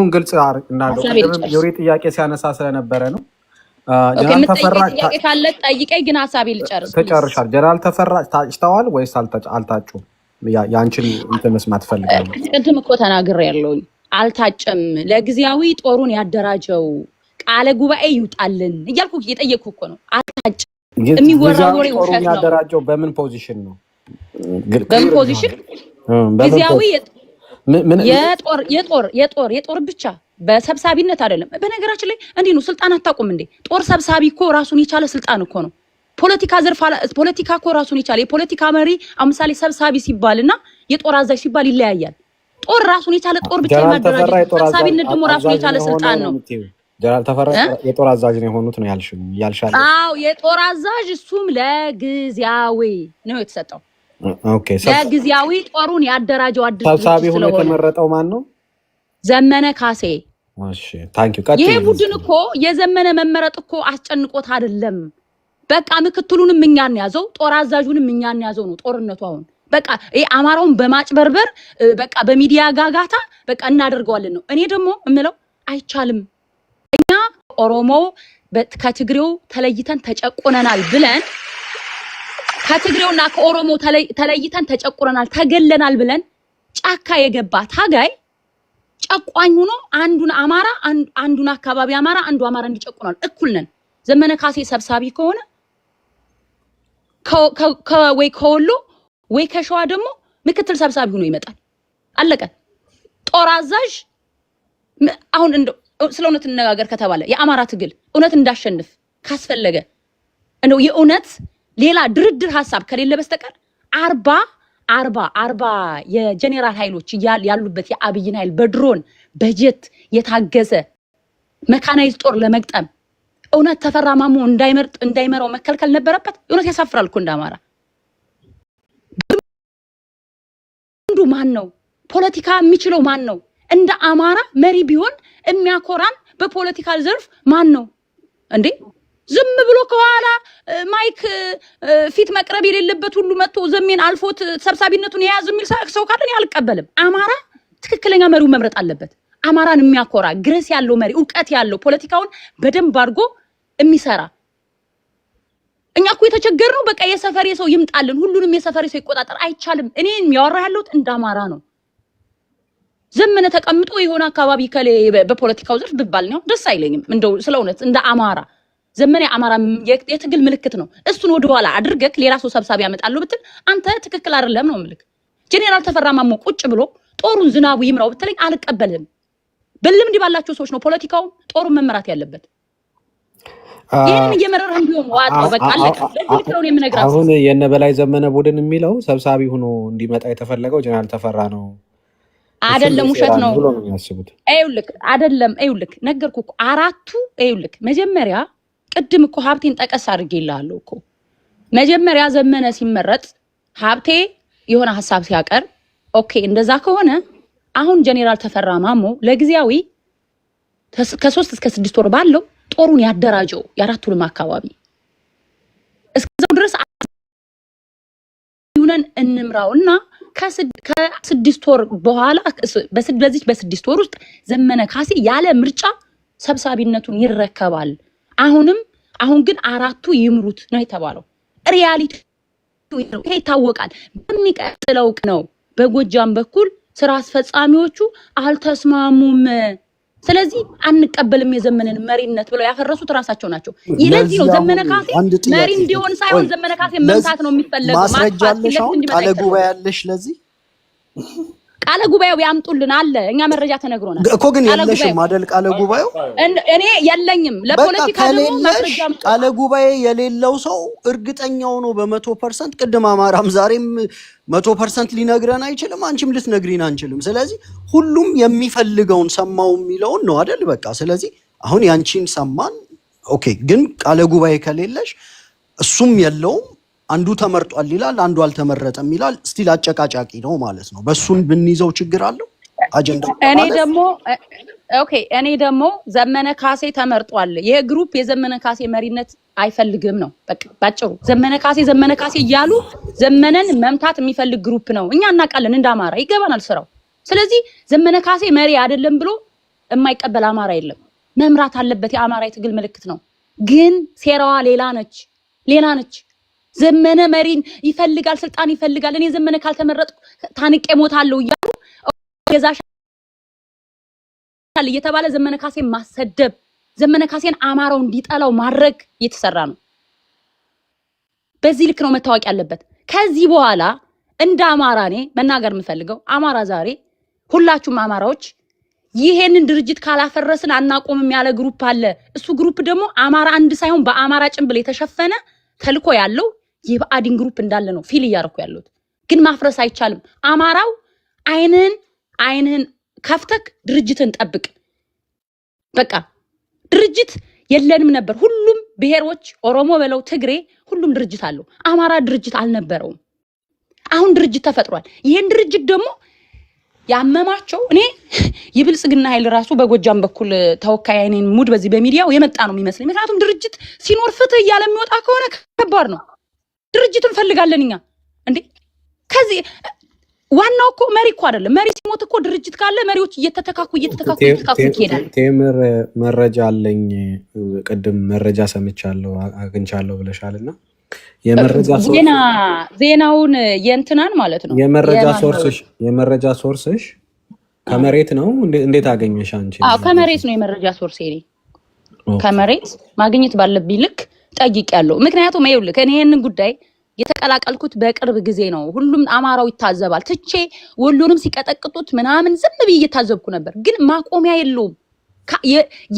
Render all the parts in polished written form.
ግልጽ እናለው የውሪ ጥያቄ ሲያነሳ ስለነበረ ነው። ጀነራል ተፈራ ጥያቄ ካለ ጠይቀኝ፣ ግን ሐሳቤ ልጨርስ። ተጨርሻል። ጀነራል ተፈራ ታጭተዋል ወይስ አልታጩም? ያንቺን እንትን መስማት ፈልጋለሁ። ቅድም እኮ ተናግሬያለሁ። አልታጨም። ለጊዜያዊ ጦሩን ያደራጀው ቃለ ጉባኤ ይውጣልን እያልኩ እየጠየቅኩ እኮ ነው። አልታጨም። የሚወራው ወሬ ውሸት ነው። ያደራጀው በምን ፖዚሽን ነው? በምን ፖዚሽን? ጊዜያዊ የጦር ብቻ በሰብሳቢነት አይደለም። በነገራችን ላይ እንዲህ ነው። ስልጣን አታውቁም እንዴ? ጦር ሰብሳቢ እኮ ራሱን የቻለ ስልጣን እኮ ነው። ፖለቲካ ዘርፍ ፖለቲካ እኮ ራሱን የቻለ የፖለቲካ መሪ አምሳሌ ሰብሳቢ ሲባልና የጦር አዛዥ ሲባል ይለያያል። ጦር ራሱን የቻለ ጦር ብቻ የማደራጀት ሰብሳቢነት ደግሞ ራሱን የቻለ ስልጣን ነው። ጀነራል ተፈራ የጦር አዛዥ ነው የሆኑት ነው ያልሻል? አዎ የጦር አዛዥ እሱም ለጊዜያዊ ነው የተሰጠው። ኦኬ ለጊዜያዊ ጦሩን ያደራጀው አዲስ ሰብሳቢ ሆኖ የተመረጠው ማን ነው? ዘመነ ካሴ። እሺ ታንክ ዩ። ይሄ ቡድን እኮ የዘመነ መመረጥ እኮ አስጨንቆት አይደለም። በቃ ምክትሉንም እኛን ያዘው፣ ጦር አዛዡንም እኛን ያዘው ነው ጦርነቱ። አሁን በቃ ይሄ አማራውን በማጭበርበር በቃ በሚዲያ ጋጋታ በቃ እናደርገዋለን ነው። እኔ ደግሞ እምለው አይቻልም። እኛ ኦሮሞ ከትግሬው ተለይተን ተጨቆነናል ብለን ከትግሬውና ከኦሮሞ ተለይተን ተጨቁረናል ተገለናል ብለን ጫካ የገባ ታጋይ ጨቋኝ ሆኖ አንዱን አማራ አንዱን አካባቢ አማራ አንዱ አማራ እንዲጨቁናል እኩል ነን። ዘመነ ካሴ ሰብሳቢ ከሆነ ወይ ከወሎ ወይ ከሸዋ ደግሞ ምክትል ሰብሳቢ ሆኖ ይመጣል። አለቀ። ጦር አዛዥ አሁን እንደው ስለ እውነት እንነጋገር ከተባለ የአማራ ትግል እውነት እንዳሸንፍ ካስፈለገ እንደው የእውነት ሌላ ድርድር ሐሳብ ከሌለ በስተቀር 40 የጄኔራል ኃይሎች ያሉበት የአብይን ኃይል በድሮን በጀት የታገዘ መካናይዝ ጦር ለመግጠም እውነት ተፈራ ማሞ እንዳይመራው መከልከል ነበረበት። እውነት ያሳፍራል እኮ እንዳማራ እንዱ ማን ነው? ፖለቲካ የሚችለው ማን ነው? እንደ አማራ መሪ ቢሆን የሚያኮራን በፖለቲካል ዘርፍ ማን ነው እንዴ? ዝም ብሎ ከኋላ ማይክ ፊት መቅረብ የሌለበት ሁሉ መጥቶ ዘሜን አልፎት ሰብሳቢነቱን የያዝ የሚል ሰው ካለን ያልቀበልም። አማራ ትክክለኛ መሪው መምረጥ አለበት። አማራን የሚያኮራ ግሬስ ያለው መሪ፣ ዕውቀት ያለው ፖለቲካውን በደንብ አድርጎ የሚሰራ። እኛ እኮ የተቸገርነው በቃ የሰፈሬ ሰው ይምጣልን፣ ሁሉንም የሰፈሬ ሰው ይቆጣጠር አይቻልም። እኔን ያወራ ያለሁት እንደ አማራ ነው። ዘመነ ተቀምጦ የሆነ አካባቢ ከለ በፖለቲካው ዘርፍ ብባል ነው ደስ አይለኝም። እንደው ስለ እውነት እንደ አማራ ዘመነ አማራ የትግል ምልክት ነው። እሱን ወደ ኋላ አድርገክ ሌላ ሰው ሰብሳቢ ያመጣለው ብትል አንተ ትክክል አይደለም ነው ምልክ። ጄኔራል ተፈራ ማሞ ቁጭ ብሎ ጦሩን ዝናቡ ይምራው ብትለኝ አልቀበልም። በልምድ ባላቸው ሰዎች ነው ፖለቲካው ጦሩን መመራት ያለበት። ይሄን እየመረረን ቢሆን ዋጣው በቃ አለቀ። ለዚህ ነው የምነግራችሁ። አሁን የነበላይ ዘመነ ቡድን የሚለው ሰብሳቢ ሆኖ እንዲመጣ የተፈለገው ጄኔራል ተፈራ ነው አይደለም? ውሸት ነው ብሎ ነው የሚያስቡት። አይውልክ አይደለም፣ አይውልክ ነገርኩ እኮ አራቱ አይውልክ መጀመሪያ ቅድም እኮ ሀብቴን ጠቀስ አድርጌልሃለሁ እኮ መጀመሪያ ዘመነ ሲመረጥ ሀብቴ የሆነ ሐሳብ ሲያቀር ኦኬ እንደዛ ከሆነ አሁን ጄኔራል ተፈራ ማሞ ለጊዜያዊ ከ3 እስከ 6 ወር ባለው ጦሩን ያደራጀው የአራቱንም አካባቢ እስከዛው ድረስ ይሁነን እንምራውና ከ6 ወር በኋላ በዚህ በ6 ወር ውስጥ ዘመነ ካሴ ያለ ምርጫ ሰብሳቢነቱን ይረከባል። አሁን ግን አራቱ ይምሩት ነው የተባለው። ሪያሊቲ ይሄ ይታወቃል። በሚቀጥለው ነው በጎጃም በኩል ስራ አስፈጻሚዎቹ አልተስማሙም። ስለዚህ አንቀበልም የዘመነን መሪነት ብለው ያፈረሱት ራሳቸው ናቸው። ለዚህ ነው ዘመነ ካሴ መሪ እንዲሆን ሳይሆን ዘመነ ካሴ መምታት ነው የሚፈልገው። ማስረጃለሽ አሁን ቃለ ጉባኤ ያለሽ ለዚህ ቃለ ጉባኤው ያምጡልን አለ። እኛ መረጃ ተነግሮናል እኮ ግን የለሽም አይደል? ቃለ ጉባኤው እኔ የለኝም። ለፖለቲካ ደግሞ መረጃ ቃለ ጉባኤ የሌለው ሰው እርግጠኛው ነው በ100%። ቅድም አማራም ዛሬም 100% ሊነግረን አይችልም፣ አንቺም ልትነግሪን አንችልም። ስለዚህ ሁሉም የሚፈልገውን ሰማው የሚለውን ነው አይደል? በቃ ስለዚህ አሁን ያንቺን ሰማን ኦኬ። ግን ቃለ ጉባኤ ከሌለሽ እሱም የለውም አንዱ ተመርጧል ይላል፣ አንዱ አልተመረጠም ይላል። ስቲል አጨቃጫቂ ነው ማለት ነው። በሱን ብንይዘው ችግር አለው አጀንዳው። እኔ ደግሞ ዘመነ ካሴ ተመርጧል፣ ይሄ ግሩፕ የዘመነ ካሴ መሪነት አይፈልግም ነው በቃ ባጭሩ። ዘመነ ካሴ እያሉ ዘመነን መምታት የሚፈልግ ግሩፕ ነው። እኛ እናውቃለን፣ እንደ አማራ ይገባናል ስራው። ስለዚህ ዘመነ ካሴ መሪ አይደለም ብሎ የማይቀበል አማራ የለም። መምራት አለበት። የአማራ የትግል ምልክት ነው። ግን ሴራዋ ሌላ ነች። ዘመነ መሪን ይፈልጋል፣ ስልጣን ይፈልጋል። እኔ ዘመነ ካልተመረጥኩ ታንቄ ሞታለሁ እያሉ ገዛሻል እየተባለ ዘመነ ካሴን ማሰደብ፣ ዘመነ ካሴን አማራው እንዲጠላው ማድረግ እየተሰራ ነው። በዚህ ልክ ነው መታወቅ ያለበት። ከዚህ በኋላ እንደ አማራ እኔ መናገር የምፈልገው አማራ ዛሬ ሁላችሁም አማራዎች ይሄንን ድርጅት ካላፈረስን አናቆምም ያለ ግሩፕ አለ። እሱ ግሩፕ ደግሞ አማራ አንድ ሳይሆን በአማራ ጭንብል የተሸፈነ ተልኮ ያለው የብአዴን ግሩፕ እንዳለ ነው ፊል እያደረኩ ያለሁት። ግን ማፍረስ አይቻልም። አማራው አይንህን ከፍተክ ድርጅትን ጠብቅ። በቃ ድርጅት የለንም ነበር። ሁሉም ብሔሮች ኦሮሞ በለው ትግሬ ሁሉም ድርጅት አለው። አማራ ድርጅት አልነበረውም። አሁን ድርጅት ተፈጥሯል። ይሄን ድርጅት ደግሞ ያመማቸው እኔ የብልጽግና ኃይል ራሱ በጎጃም በኩል ተወካይ አይኔን ሙድ በዚህ በሚዲያው የመጣ ነው የሚመስለኝ። ምክንያቱም ድርጅት ሲኖር ፍትህ እያለ የሚወጣ ከሆነ ከባድ ነው። ድርጅት እንፈልጋለን እኛ እንዴ። ከዚህ ዋናው እኮ መሪ እኮ አይደለም። መሪ ሲሞት እኮ ድርጅት ካለ መሪዎች እየተተካኩ ይሄዳል። ቴምር መረጃ አለኝ። ቅድም መረጃ ሰምቻለሁ አግኝቻለሁ ብለሻልና የመረጃ ዜናውን የእንትናን ማለት ነው። የመረጃ ሶርስሽ ከመሬት ነው? እንዴት አገኘሽ አንቺ? ከመሬት ነው የመረጃ ሶርስ። እኔ ከመሬት ማግኘት ባለብኝ ልክ ጠይቄያለሁ። ምክንያቱም ይኸውልህ እኔ ይሄንን ጉዳይ የተቀላቀልኩት በቅርብ ጊዜ ነው። ሁሉም አማራው ይታዘባል። ትቼ ወሎንም ሲቀጠቅጡት ምናምን ዝም ብዬ እየታዘብኩ ነበር። ግን ማቆሚያ የለውም።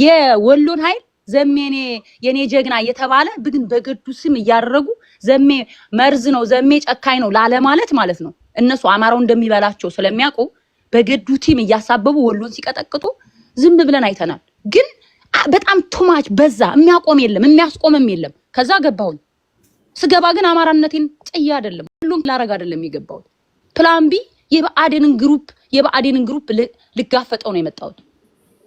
የወሎን ኃይል ዘሜኔ የኔ ጀግና እየተባለ ግን በገዱ ስም እያደረጉ ዘሜ መርዝ ነው፣ ዘሜ ጨካኝ ነው ላለ ማለት ነው። እነሱ አማራው እንደሚበላቸው ስለሚያውቁ በገዱ ቲም እያሳበቡ ወሎን ሲቀጠቅጡ ዝም ብለን አይተናል። ግን በጣም ቱማች በዛ። የሚያቆም የለም፣ የሚያስቆምም የለም። ከዛ ገባሁኝ። ስገባ ግን አማራነቴን ጥዬ አይደለም፣ ሁሉም ላረጋ አይደለም የገባሁት። ፕላን ቢ የብአዴንን ግሩፕ ልጋፈጠው ነው የመጣሁት።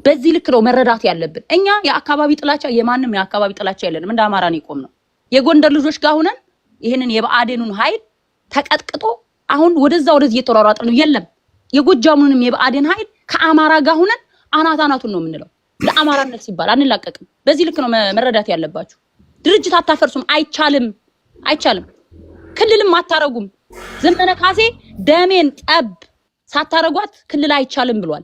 በዚህ ልክ ነው መረዳት ያለብን። እኛ የአካባቢ ጥላቻ የማንም የአካባቢ ጥላቻ የለንም። እንደ አማራ ነው የቆምነው። የጎንደር ልጆች ጋር ሆነን ይሄንን የብአዴኑን ኃይል ተቀጥቅጦ አሁን ወደዚህ እየተሯሯጥን ነው። የለም የጎጃሙንም የብአዴን ኃይል ከአማራ ጋር ሆነን አናቱን ነው የምንለው። ለአማራነት ሲባል አንላቀቅም። በዚህ ልክ ነው መረዳት ያለባችሁ። ድርጅት አታፈርሱም። አይቻልም። ክልልም አታረጉም። ዘመነ ካሴ ደሜን ጠብ ሳታረጓት ክልል አይቻልም ብሏል።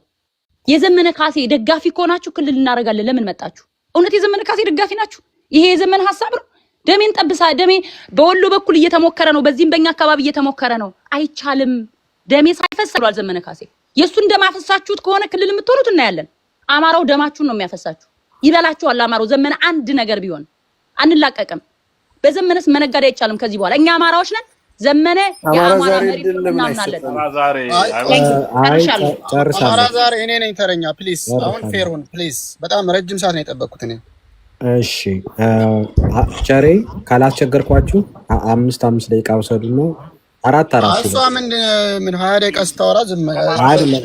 የዘመነ ካሴ ደጋፊ ከሆናችሁ ክልል እናረጋለን። ለምን መጣችሁ? እውነት የዘመነ ካሴ ደጋፊ ናችሁ? ይሄ የዘመነ ሐሳብ ነው። ደሜን ጠብሳ ደሜ በወሎ በኩል እየተሞከረ ነው፣ በዚህም በእኛ አካባቢ እየተሞከረ ነው። አይቻልም። ደሜ ሳይፈስ ብሏል ዘመነ ካሴ። የሱን ደም አፈሳችሁት ከሆነ ክልል የምትሆኑት እናያለን። አማራው ደማችሁን ነው የሚያፈሳችሁ። ይበላችኋል አማራው። ዘመነ አንድ ነገር ቢሆን አንላቀቅም። በዘመነስ መነጋዴ አይቻልም ከዚህ በኋላ። እኛ አማራዎች ነን። ዘመነ የአማራ መሪ እናምናለን። አማራ ዛሬ እኔ ነኝ ተረኛ። ፕሊዝ አሁን ፌሩን ፕሊዝ። በጣም ረጅም ሰዓት ነው የጠበቅኩት እኔ። እሺ ቸሬ ካላስቸገርኳችሁ 5 ደቂቃ ወሰዱ ነው። 4 እሷ ምን 20 ደቂቃ ስታወራ ዝም አይደለም።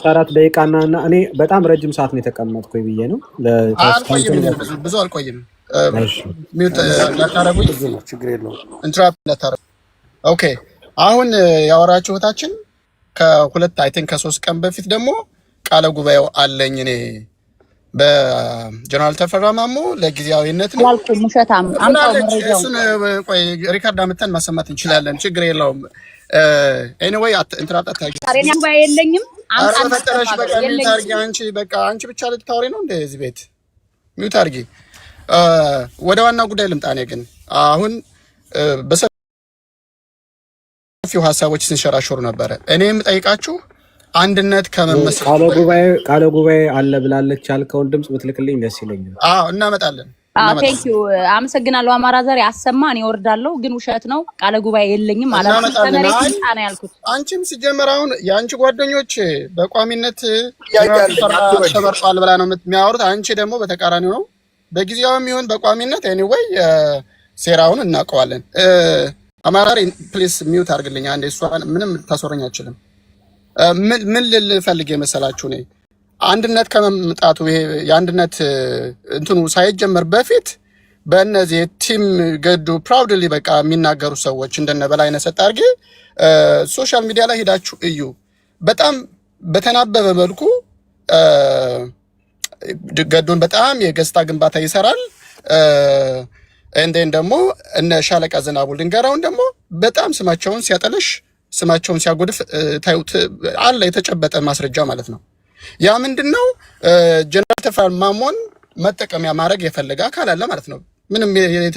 4 ደቂቃና እኔ በጣም ረጅም ሰዓት ነው የተቀመጥኩኝ ብዬ ነው። ብዙ አልቆይም። ሚውት ለታረጉኝ ችግር የለውም። ኢንትራፕት ለታረጉ ኦኬ። አሁን ያወራችሁታችን ከሁለት አይ ቲንክ ከ3 ቀን በፊት ደግሞ ቃለ ጉባኤው አለኝ እኔ በጀነራል ተፈራ ማሞ ለጊዜያዊነት ነው ያልኩ ሙሸታም አምጣው መረጃው። እሱን ቆይ ሪካርድ አመተን ማሰማት እንችላለን። ችግር የለውም። ኤኒዌይ ኢንትራፕት አታርጊ። ታሪያ ጉባኤ የለኝም። አምጣ ፈጠረሽ በቃ ሚውት አርጊ። አንቺ ብቻ ልታወሪ ነው እንደዚህ ቤት ሚውት አርጊ። ወደ ዋናው ጉዳይ ልምጣ። እኔ ግን አሁን በሰፊው ሀሳቦች ሲንሸራሸሩ ነበረ። እኔም ጠይቃችሁ አንድነት ከመመስረት ቃለ ጉባኤ አለ ብላለች ያልከውን ድምጽ ብትልክልኝ ደስ ይለኛል። እናመጣለን። ቴንክ ዩ አመሰግናለሁ። አማራ ዛሬ አሰማ እኔ ወርዳለሁ፣ ግን ውሸት ነው። ቃለ ጉባኤ የለኝም አላልኩም። ተመሬት ይጣና ያልኩት አንቺም ሲጀመር አሁን የአንቺ ጓደኞች በቋሚነት ተመርጧል ብላ ነው የሚያወሩት። አንቺ ደግሞ በተቃራኒው ነው። በጊዜያዊም ይሁን በቋሚነት ኤኒዌይ ሴራውን እናውቀዋለን። አማራ ፕሊስ ሚውት አድርግልኝ አንዴ። እሷን ምንም ታስወረኝ አትችልም። ምን ልፈልግ የመሰላችሁ ነው አንድነት ከመምጣቱ ይሄ የአንድነት እንትኑ ሳይጀመር በፊት በእነዚህ ቲም ገዱ ፕራውድሊ በቃ የሚናገሩ ሰዎች እንደነ በላይነህ ሰጣርጌ ሶሻል ሚዲያ ላይ ሄዳችሁ እዩ። በጣም በተናበበ መልኩ ገዱን በጣም የገጽታ ግንባታ ይሰራል። እንደን ደግሞ እነ ሻለቃ ዝናቡ ልንገራውን ደግሞ በጣም ስማቸውን ሲያጠለሽ ስማቸውን ሲያጎድፍ ታዩት አለ የተጨበጠ ማስረጃ ማለት ነው። ያ ምንድነው ጀነራል ተፈራ ማሞን መጠቀሚያ ማድረግ የፈለገ አካል አለ ማለት ነው። ምንም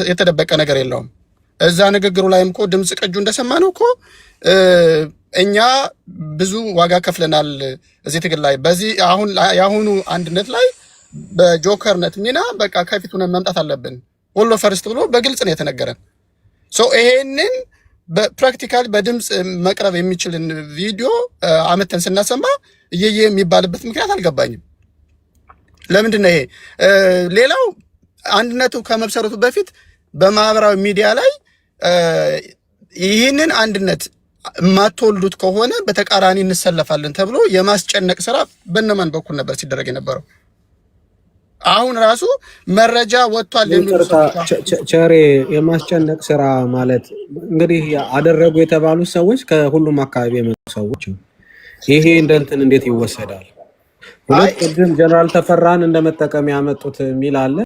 የተደበቀ ነገር የለውም። እዛ ንግግሩ ላይም እኮ ድምጽ ቀጁ እንደሰማነው እኮ እኛ ብዙ ዋጋ ከፍለናል እዚህ ትግል ላይ በዚህ ያሁኑ አንድነት ላይ በጆከርነት ሚና በቃ ከፊት ሆነን መምጣት አለብን ወሎ ፈርስት ብሎ በግልጽ ነው የተነገረን። ይሄንን በፕራክቲካሊ በድምጽ መቅረብ የሚችልን ቪዲዮ አመተን ስናሰማ እየየ የሚባልበት ምክንያት አልገባኝም። ለምንድን ነው ይሄ? ሌላው አንድነቱ ከመብሰረቱ በፊት በማህበራዊ ሚዲያ ላይ ይህንን አንድነት ማትወልዱት ከሆነ በተቃራኒ እንሰለፋለን ተብሎ የማስጨነቅ ስራ በእነማን በኩል ነበር ሲደረግ የነበረው? አሁን ራሱ መረጃ ወጥቷል የሚሉ ቸሬ የማስጨነቅ ስራ ማለት እንግዲህ አደረጉ የተባሉ ሰዎች ከሁሉም አካባቢ የመጡ ሰዎች ይሄ እንደንትን እንዴት ይወሰዳል? ሁለት ቅድም ጀነራል ተፈራን እንደመጠቀም ያመጡት ሚል አለ።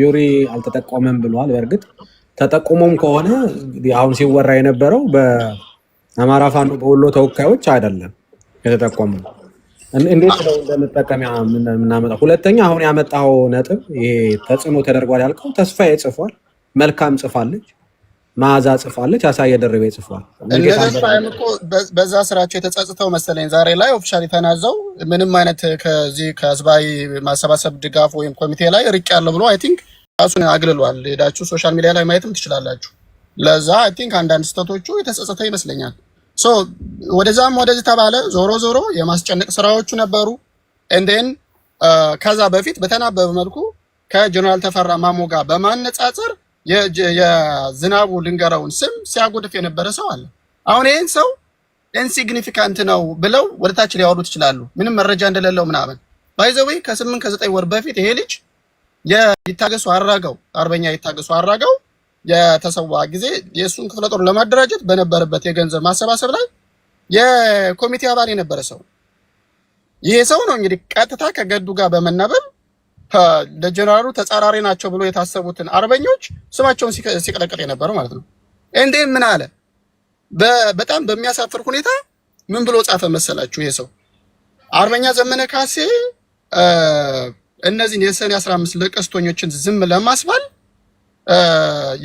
ዩሪ አልተጠቆመም ብሏል። በእርግጥ ተጠቁሞም ከሆነ አሁን ሲወራ የነበረው በአማራ ፋኖ በወሎ ተወካዮች አይደለም የተጠቆመው። እንዴት ነው እንደመጠቀሚያ የምናመጣው? ሁለተኛ አሁን ያመጣው ነጥብ ይሄ ተጽዕኖ ተደርጓል ያልከው ተስፋዬ ጽፏል፣ መልካም ጽፋለች፣ ማዛ ጽፋለች፣ አሳየ ደርቤ ጽፏል። እነዛም እኮ በዛ ስራቸው የተጸጽተው መሰለኝ ዛሬ ላይ ኦፊሻሊ ተናዘው ምንም አይነት ከዚህ ከህዝባዊ ማሰባሰብ ድጋፍ ወይም ኮሚቴ ላይ ርቅ ያለው ብሎ አይ ቲንክ ራሱን አግልሏል። ሄዳችሁ ሶሻል ሚዲያ ላይ ማየትም ትችላላችሁ። ለዛ አይ ቲንክ አንዳንድ ስህተቶቹ የተጸጸተ ይመስለኛል። ወደዛም ወደዚህ ተባለ። ዞሮ የማስጨነቅ ስራዎቹ ነበሩ። እንደን ከዛ በፊት በተናበበ መልኩ ከጀነራል ተፈራ ማሞ ጋር በማነጻጸር የዝናቡ ልንገራውን ስም ሲያጎድፍ የነበረ ሰው አለ። አሁን ይሄን ሰው ኢንሲግኒፊካንት ነው ብለው ወደታች ሊያወሩት ይችላሉ፣ ምንም መረጃ እንደሌለው ምናምን። ባይዘዌ ከ8 ከ9 ወር በፊት ይሄ ልጅ የይታገሱ አራጋው አርበኛ ይታገሱ አራጋው የተሰዋ ጊዜ የእሱን ክፍለ ጦር ለማደራጀት በነበረበት የገንዘብ ማሰባሰብ ላይ የኮሚቴ አባል የነበረ ሰው ይሄ ሰው ነው። እንግዲህ ቀጥታ ከገዱ ጋር በመናበብ ለጀነራሉ ተጻራሪ ናቸው ብሎ የታሰቡትን አርበኞች ስማቸውን ሲቀለቀል የነበረው ማለት ነው። እንዴ ምን አለ? በጣም በሚያሳፍር ሁኔታ ምን ብሎ ጻፈ መሰላችሁ? ይሄ ሰው አርበኛ ዘመነ ካሴ እነዚህን የሰኔ 15 ለቀስቶኞችን ዝም ለማስባል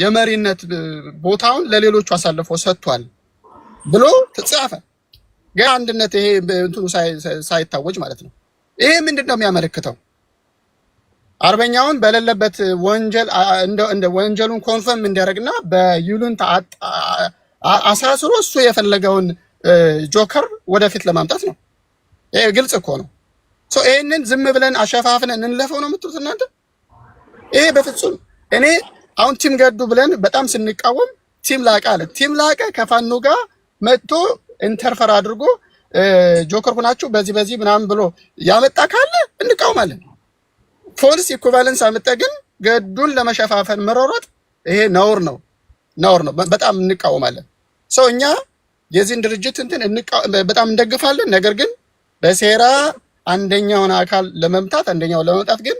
የመሪነት ቦታውን ለሌሎቹ አሳልፎ ሰጥቷል ብሎ ተጻፈ። ግን አንድነት ይሄ እንትኑ ሳይታወጅ ማለት ነው። ይሄ ምንድነው የሚያመለክተው? አርበኛውን በሌለበት ወንጀል እንደ ወንጀሉን ኮንፈርም እንዲያደርግና በዩሉንታ አሳስሮ እሱ የፈለገውን ጆከር ወደፊት ለማምጣት ነው። ይሄ ግልጽ እኮ ነው። ይሄንን ዝም ብለን አሸፋፍነን እንለፈው ነው የምትሉት እናንተ? ይሄ በፍጹም እኔ አሁን ቲም ገዱ ብለን በጣም ስንቃወም ቲም ላቀ አለ። ቲም ላቀ ከፋኖ ጋር መጥቶ ኢንተርፈር አድርጎ ጆከር ሆናችሁ በዚህ ምናምን ብሎ ያመጣ ካለ እንቃወማለን። ፎልስ ኢኩቫለንስ አመጣ ግን ገዱን ለመሸፋፈን መሮሮጥ ይሄ ነውር ነው። በጣም እንቃወማለን። እኛ የዚህን ድርጅት በጣም እንደግፋለን። ነገር ግን በሴራ አንደኛውን አካል ለመምታት አንደኛውን ለመምጣት ግን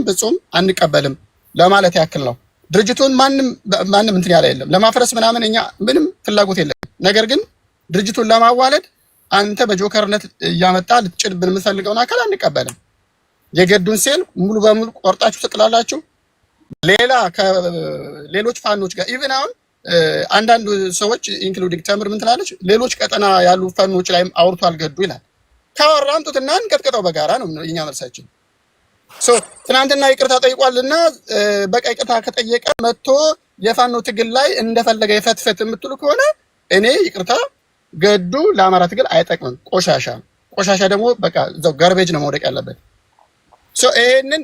ፍጹም አንቀበልም ለማለት ያክል ነው። ድርጅቱን ማንም እንትን ያለ የለም። ለማፍረስ ምናምን እኛ ምንም ፍላጎት የለም። ነገር ግን ድርጅቱን ለማዋለድ አንተ በጆከርነት እያመጣ ልትጭድብን የምትፈልገውን አካል አንቀበልም። የገዱን ሴል ሙሉ በሙሉ ቆርጣችሁ ትጥላላችሁ። ሌሎች ፋኖች ጋር ኢቭን አሁን አንዳንድ ሰዎች ኢንክሉዲንግ ተምር ምን ትላለች፣ ሌሎች ቀጠና ያሉ ፋኖች ላይም አውርቷል ገዱ ይላል። ካወራምጡትና እንቀጥቀጠው በጋራ ነው እኛ መልሳችን። ትናንትና ይቅርታ ጠይቋልና በቃ ይቅርታ ከጠየቀ መጥቶ የፋኖ ትግል ላይ እንደፈለገ የፈትፈት የምትሉ ከሆነ እኔ ይቅርታ ገዱ ለአማራ ትግል አይጠቅምም። ቆሻሻ ደግሞ በቃ እዛው ጋርቤጅ ነው መውደቅ ያለበት። ይሄንን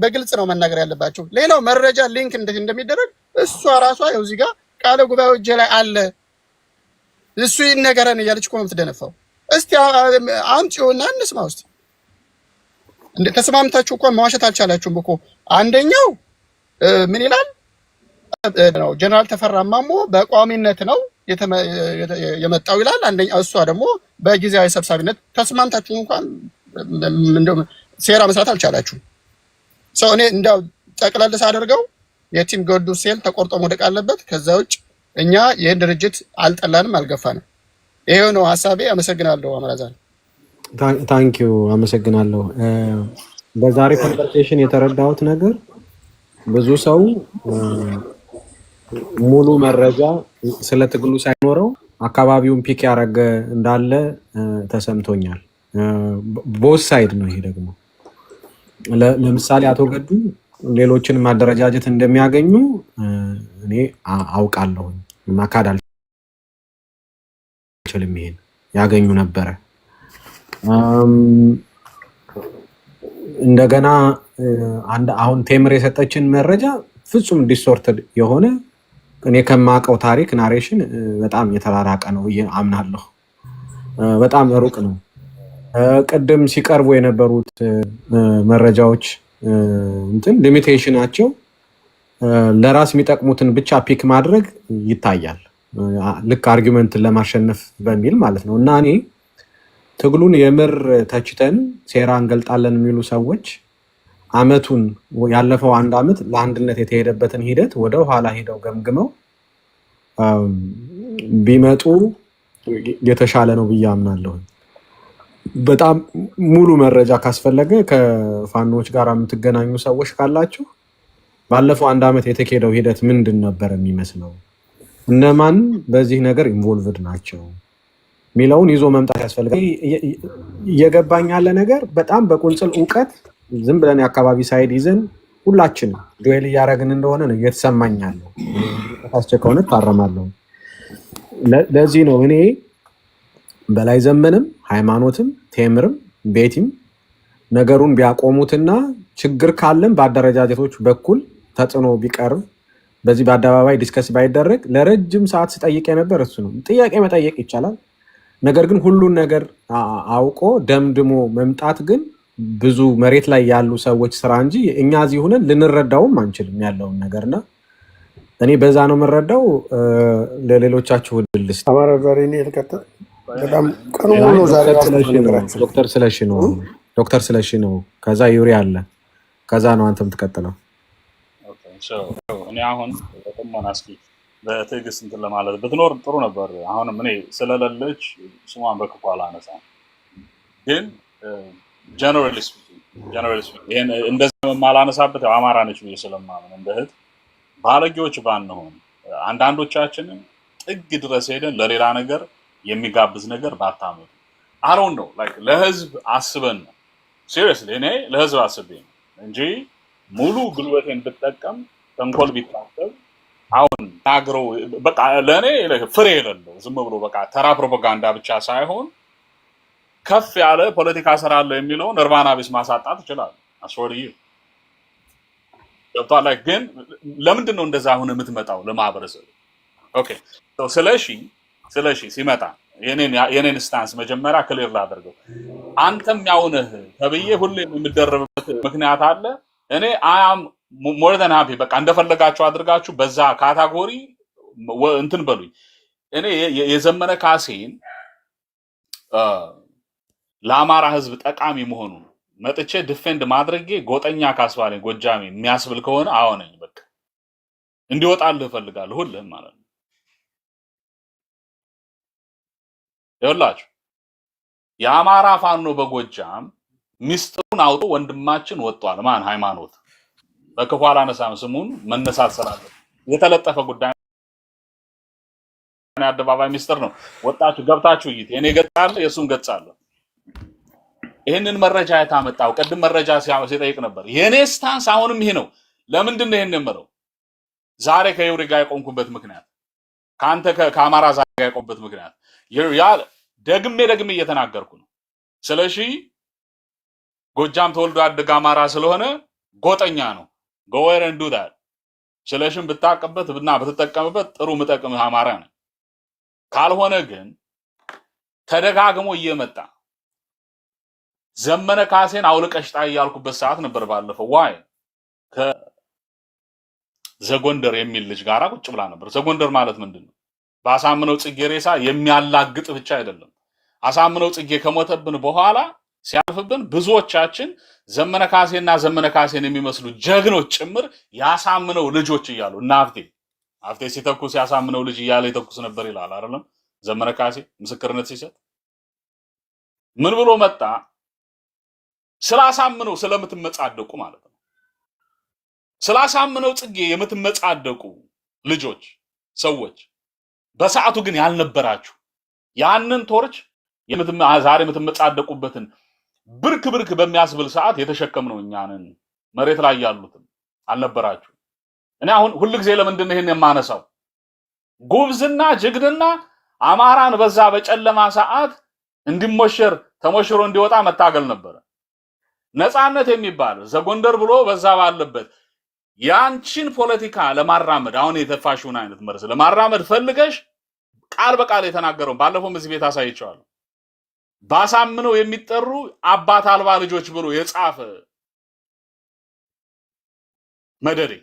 በግልጽ ነው መናገር ያለባቸው። ሌላው መረጃ ሊንክ እንዴት እንደሚደረግ እሷ ራሷ ያው እዚህ ጋር ቃለ ጉባኤው እጄ ላይ አለ እሱ ይነገረን እያለች እኮ ነው የምትደነፋው። እስቲ አምጪውና እንስማ ውስጥ እንደ ተስማምታችሁ እኮ መዋሸት አልቻላችሁም እኮ። አንደኛው ምን ይላል ነው ጀነራል ተፈራ ማሞ በቋሚነት ነው የመጣው ይላል። አንደኛው እሷ ደግሞ በጊዜያዊ ሰብሳቢነት ተስማምታችሁ እንኳን እንደው ሴራ መስራት አልቻላችሁም። ሰው እኔ እንደው ጠቅለል ሳደርገው የቲም ገዱ ሴል ተቆርጦ መውደቅ አለበት። ከዛ ውጭ እኛ ይሄን ድርጅት አልጠላንም አልገፋንም። ይሄው ነው ሐሳቤ። አመሰግናለሁ። አመራዛን ታንክ ዩ አመሰግናለሁ። በዛሬ ኮንቨርሴሽን የተረዳሁት ነገር ብዙ ሰው ሙሉ መረጃ ስለ ትግሉ ሳይኖረው አካባቢውን ፒክ ያደረገ እንዳለ ተሰምቶኛል። ቦስ ሳይድ ነው ይሄ ደግሞ። ለምሳሌ አቶ ገዱ ሌሎችን ማደረጃጀት እንደሚያገኙ እኔ አውቃለሁ። ማካድ አልችልም። ይሄን ያገኙ ነበረ። እንደገና አሁን ቴምር የሰጠችን መረጃ ፍጹም ዲስቶርትድ የሆነ እኔ ከማውቀው ታሪክ ናሬሽን በጣም የተራራቀ ነው አምናለሁ። በጣም ሩቅ ነው። ቅድም ሲቀርቡ የነበሩት መረጃዎች እንትን ሊሚቴሽናቸው ለራስ የሚጠቅሙትን ብቻ ፒክ ማድረግ ይታያል። ልክ አርጊመንትን ለማሸነፍ በሚል ማለት ነው። እና እኔ ትግሉን የምር ተችተን ሴራ እንገልጣለን የሚሉ ሰዎች አመቱን ያለፈው 1 አመት ለአንድነት የተሄደበትን ሂደት ወደ ኋላ ሄደው ገምግመው ቢመጡ የተሻለ ነው ብዬ አምናለሁ። በጣም ሙሉ መረጃ ካስፈለገ ከፋኖች ጋር የምትገናኙ ሰዎች ካላችሁ ባለፈው 1 አመት የተካሄደው ሂደት ምንድን ነበር የሚመስለው፣ እነማን በዚህ ነገር ኢንቮልቭድ ናቸው ሚለውን ይዞ መምጣት ያስፈልጋል። እየገባኝ ያለ ነገር በጣም በቁንጽል እውቀት ዝም ብለን የአካባቢ ሳይድ ይዘን ሁላችንም ዱዌል እያደረግን እንደሆነ ነው እየተሰማኝ ያለው። ከሆነ ታረማለሁ። ለዚህ ነው እኔ በላይ ዘመንም ሃይማኖትም ቴምርም ቤቲም ነገሩን ቢያቆሙትና ችግር ካለም በአደረጃጀቶች በኩል ተጽዕኖ ቢቀርብ በዚህ በአደባባይ ዲስከስ ባይደረግ ለረጅም ሰዓት ስጠይቅ የነበር እሱ ነው። ጥያቄ መጠየቅ ይቻላል። ነገር ግን ሁሉን ነገር አውቆ ደምድሞ መምጣት ግን ብዙ መሬት ላይ ያሉ ሰዎች ስራ እንጂ እኛ እዚህ ሆነን ልንረዳውም አንችልም ያለውን ነገርና እኔ በዛ ነው የምረዳው። ለሌሎቻችሁ ድልስ አማራ ዛሬ ነው የተከተለ በጣም ቀኑ ሙሉ ዛሬ ዶክተር ስለሺ ነው ከዛ ዩሪ አለ ከዛ ነው አንተም ትቀጥለው። ኦኬ ሶ እኔ አሁን በጥሞና እስኪ በትዕግስት እንትን ለማለት ብትኖር ጥሩ ነበር። አሁንም እኔ ስለሌለች ስሟን በክፉ አላነሳም፣ ግን ጀነራሊ ስፒኪንግ ይሄን እንደዚህ የማላነሳበት አማራ ነች ብዬ ስለማምን እንደ እህት ባለጌዎች ባንሆን አንዳንዶቻችንን ጥግ ድረስ ሄደን ለሌላ ነገር የሚጋብዝ ነገር ባታመጡ አሮን ነው ላይክ ለህዝብ አስበን ነው ሲሪየስሊ እኔ ለህዝብ አስቤ ነው እንጂ ሙሉ ጉልበቴን ብጠቀም ተንኮል ቢታሰብ አሁን ታግረው በቃ ለኔ ፍሬ የሌለው ዝም ብሎ በቃ ተራ ፕሮፓጋንዳ ብቻ ሳይሆን ከፍ ያለ ፖለቲካ ሰራለው የሚለውን እርባና ቢስ ማሳጣት ይችላል። አስወርይ ዶክተር ላይ ግን ለምንድን ነው እንደዛ አሁን የምትመጣው ለማህበረሰብ? ኦኬ ስለሺ ሲመጣ የኔን ስታንስ መጀመሪያ ክሊር ላደርገው። አንተም ያውነህ ተብዬ ሁሌም የምደረብበት ምክንያት አለ። እኔ አም ሞር ዛን ሃፒ በቃ እንደፈለጋችሁ አድርጋችሁ በዛ ካታጎሪ እንትን በሉኝ። እኔ የዘመነ ካሴን ለአማራ ህዝብ ጠቃሚ መሆኑን መጥቼ ዲፌንድ ማድረጌ ጎጠኛ ካስባለኝ ጎጃሜ የሚያስብል ከሆነ አሁንኝ በቃ እንዲወጣልህ እፈልጋለሁ ሁሉም ማለት ነው። ይኸውላችሁ የአማራ ፋኖ በጎጃም ሚስጥሩን አውጦ ወንድማችን ወጥቷል። ማን ሃይማኖት በክፉ አላነሳም፣ ስሙን መነሳት ስላለ የተለጠፈ ጉዳይ ነው። አደባባይ ሚስጥር ነው። ወጣችሁ ገብታችሁ ይት የኔ ገጽ አለ የሱም ገጽ አለ። ይሄንን መረጃ ያታመጣው ቀድም መረጃ ሲጠይቅ ነበር። የኔ ስታንስ አሁንም ይሄ ነው። ለምንድን ነው ይሄን የምለው? ዛሬ ከዩሪ ጋር የቆምኩበት ምክንያት ካንተ ከአማራ ዛሬ ጋር የቆምኩበት ምክንያት ያ ደግሜ እየተናገርኩ ነው። ስለሺ ጎጃም ተወልዶ ያደገ አማራ ስለሆነ ጎጠኛ ነው። go ahead and do that። ስለሺን ብታቀበት እና ብትጠቀምበት ጥሩ ምጠቅም አማራ ነው። ካልሆነ ግን ተደጋግሞ እየመጣ ዘመነ ካሴን አውልቀሽ ጣይ ያልኩበት ሰዓት ነበር ባለፈው። ዋይ ከዘጎንደር የሚል ልጅ ጋራ ቁጭ ብላ ነበር። ዘጎንደር ማለት ምንድነው? በአሳምነው ጽጌ ሬሳ የሚያላግጥ ብቻ አይደለም። አሳምነው ጽጌ ከሞተብን በኋላ ሲያልፍብን ብዙዎቻችን ዘመነ ካሴና ዘመነ ካሴን የሚመስሉ ጀግኖች ጭምር ያሳምነው ልጆች እያሉ እና አፍቴ ሲተኩስ ያሳምነው ልጅ እያለ ይተኩስ ነበር ይላል አይደለም ዘመነ ካሴ ምስክርነት ሲሰጥ ምን ብሎ መጣ ስላሳምነው ስለምትመጻደቁ ማለት ነው ስላሳምነው ጽጌ የምትመጻደቁ ልጆች ሰዎች በሰዓቱ ግን ያልነበራችሁ ያንን ቶርች ዛሬ የምትመጻደቁበትን ብርክ በሚያስብል ሰዓት የተሸከምነው እኛንን መሬት ላይ ያሉትን አልነበራችሁ እኔ አሁን ሁሉ ጊዜ ለምንድን ነው ይሄን የማነሳው ጉብዝና ጅግድና አማራን በዛ በጨለማ ሰዓት እንዲሞሸር ተሞሽሮ እንዲወጣ መታገል ነበር ነፃነት የሚባል ዘጎንደር ብሎ በዛ ባለበት ያንቺን ፖለቲካ ለማራመድ አሁን የተፋሽውን አይነት መርዝ ለማራመድ ፈልገሽ ቃል በቃል የተናገረው ባለፈው እዚህ ቤት አሳይቻለሁ ባሳምነው የሚጠሩ አባት አልባ ልጆች ብሎ የጻፈ መደሬ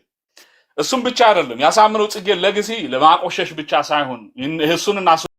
እሱም ብቻ አይደለም ያሳምነው ጽጌ ለግሲ ለማቆሸሽ ብቻ ሳይሆን እሱንና